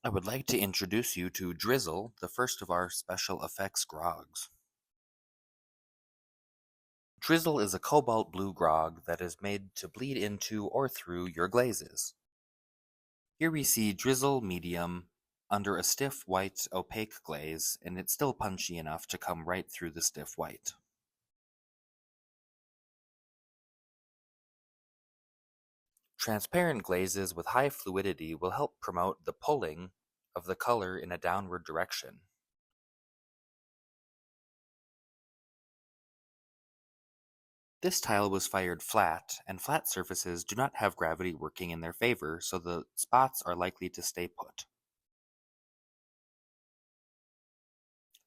I would like to introduce you to Drizzle, the first of our special effects grogs. Drizzle is a cobalt blue grog that is made to bleed into or through your glazes. Here we see Drizzle medium under a stiff white opaque glaze, and it's still punchy enough to come right through the stiff white. Transparent glazes with high fluidity will help promote the pulling of the color in a downward direction. This tile was fired flat, and flat surfaces do not have gravity working in their favor, so the spots are likely to stay put.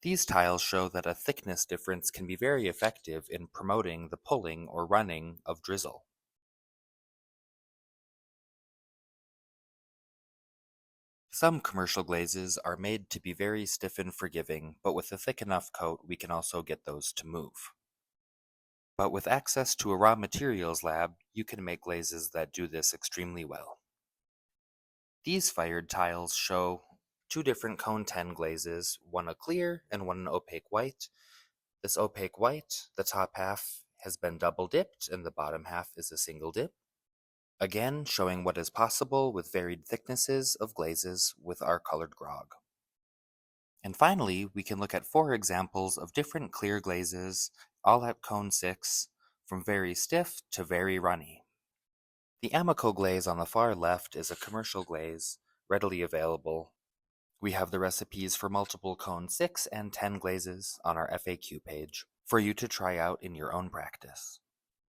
These tiles show that a thickness difference can be very effective in promoting the pulling or running of drizzle. Some commercial glazes are made to be very stiff and forgiving, but with a thick enough coat we can also get those to move. But with access to a raw materials lab, you can make glazes that do this extremely well. These fired tiles show two different cone 10 glazes, one a clear and one an opaque white. This opaque white, the top half has been double dipped and the bottom half is a single dip. Again, showing what is possible with varied thicknesses of glazes with our colored grog. And finally, we can look at 4 examples of different clear glazes, all at cone 6, from very stiff to very runny. The Amico glaze on the far left is a commercial glaze, readily available. We have the recipes for multiple cone 6 and 10 glazes on our FAQ page for you to try out in your own practice.